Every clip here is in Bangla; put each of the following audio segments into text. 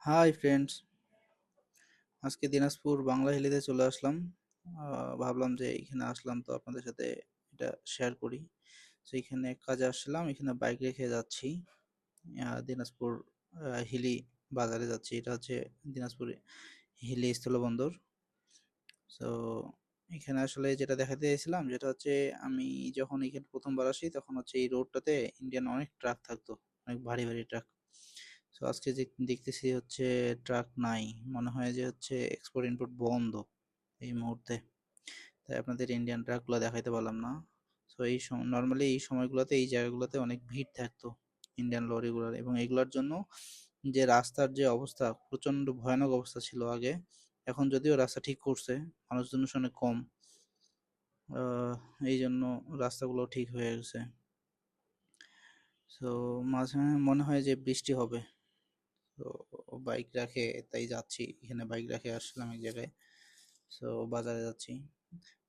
হাই ফ্রেন্ডস, আজকে দিনাজপুর বাংলা হিলিতে চলে আসলাম। ভাবলাম যে এখানে আসলাম তো আপনাদের সাথে এটা শেয়ার করি। তো এখানে কাজে আসছিলাম, এখানে বাইক রেখে যাচ্ছি। দিনাজপুর হিলি বাজারে যাচ্ছি। এটা হচ্ছে দিনাজপুর হিলি স্থলবন্দর। তো এখানে আসলে যেটা দেখাতে চাইছিলাম যেটা হচ্ছে, আমি যখন এখানে প্রথমবার আসি তখন হচ্ছে এই রোডটাতে ইন্ডিয়ান অনেক ট্রাক থাকতো, অনেক ভারী ভারী ট্রাক। তো আজকে যে দেখতেছি হচ্ছে ট্রাক নাই, মনে হয় যে হচ্ছে এক্সপোর্ট ইম্পোর্ট বন্ধ এই মুহূর্তে। তাই আপনাদের ইন্ডিয়ান ট্রাকগুলো দেখাইতে পারলাম না। তো এই নর্মালি এই সময়গুলোতে এই জায়গাগুলোতে অনেক ভিড় থাকতো ইন্ডিয়ান লরিগুলোর, এবং এগুলোর জন্য যে রাস্তার যে অবস্থা প্রচণ্ড ভয়ানক অবস্থা ছিল আগে। এখন যদিও রাস্তা ঠিক করছে, মানুষজন অনেক কম, আহ, এই জন্য রাস্তাগুলো ঠিক হয়ে গেছে। তো মাঝে মনে হয় যে বৃষ্টি হবে। তো বাইক রাখে তাই যাচ্ছি, এখানে বাইক রাখে আসলাম এক জায়গায়। তো বাজারে যাচ্ছি,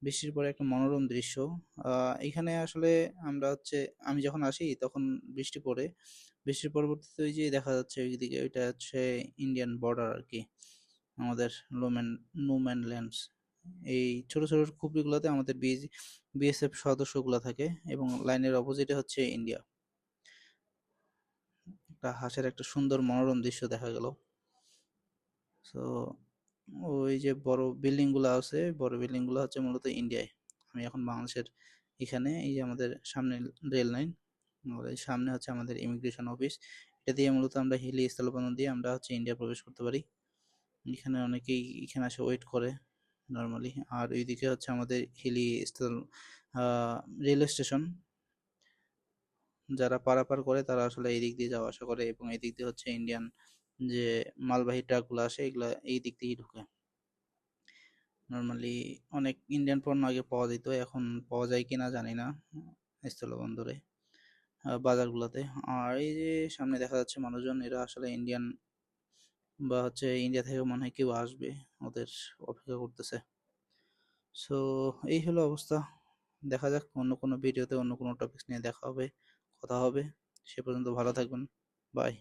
বৃষ্টির পরে একটা মনোরম দৃশ্য। এখানে আসলে আমরা হচ্ছে, আমি যখন আসি তখন বৃষ্টি পড়ে। বৃষ্টির পরবর্তীতে ওই যে দেখা যাচ্ছে ওইদিকে, ওইটা হচ্ছে ইন্ডিয়ান বর্ডার আর কি, আমাদের লোম্যান নোম্যান ল্যান্ডস। এই ছোট ছোট খুপড়িগুলোতে আমাদের বিএসএফ সদস্যগুলো থাকে, এবং লাইনের অপোজিটে হচ্ছে ইন্ডিয়া। একটা হাসের একটা সুন্দর মনোরম দৃশ্য দেখা গেল। তো ওই যে বড় বিল্ডিং গুলো আছে, বড় বিল্ডিং গুলো হচ্ছে মূলত ইন্ডিয়ায়। আমি এখন বাংলাদেশের এখানে, এই যে আমাদের সামনে রেল লাইন, এই সামনে হচ্ছে আমাদের ইমিগ্রেশন অফিস। এটা দিয়ে মূলত আমরা হিলি স্থলবন্দর দিয়ে আমরা হচ্ছে ইন্ডিয়া প্রবেশ করতে পারি। এখানে অনেকেই এখানে আসে ওয়েট করে নর্মালি। আর ওইদিকে হচ্ছে আমাদের হিলি স্থল রেলওয়ে স্টেশন। যারা পারাপার করে তারা আসলে এই দিক দিয়ে যাওয়া আসা করে, এবং এই দিক দিয়ে হচ্ছে ইন্ডিয়ান যে মালবাহী ট্রাকগুলো আসে এগুলা এই দিক দিয়েই ঢুকে। নর্মালি অনেক ইন্ডিয়ান পণ্য আগে পাওয়া যেত, এখন পাওয়া যায় কিনা জানি না স্থলবন্দরে, বাজারগুলোতে। আর এই যে সামনে দেখা যাচ্ছে মানুষজন, এরা আসলে ইন্ডিয়ান, বা হচ্ছে ইন্ডিয়া থেকে মনে হয় কেউ আসবে, ওদের অপেক্ষা করতেছে। সো এই হলো অবস্থা। দেখা যাক অন্য কোনো ভিডিওতে অন্য কোনো টপিকস নিয়ে দেখা হবে, কথা হবে। সে পর্যন্ত ভালো থাকবেন। বাই।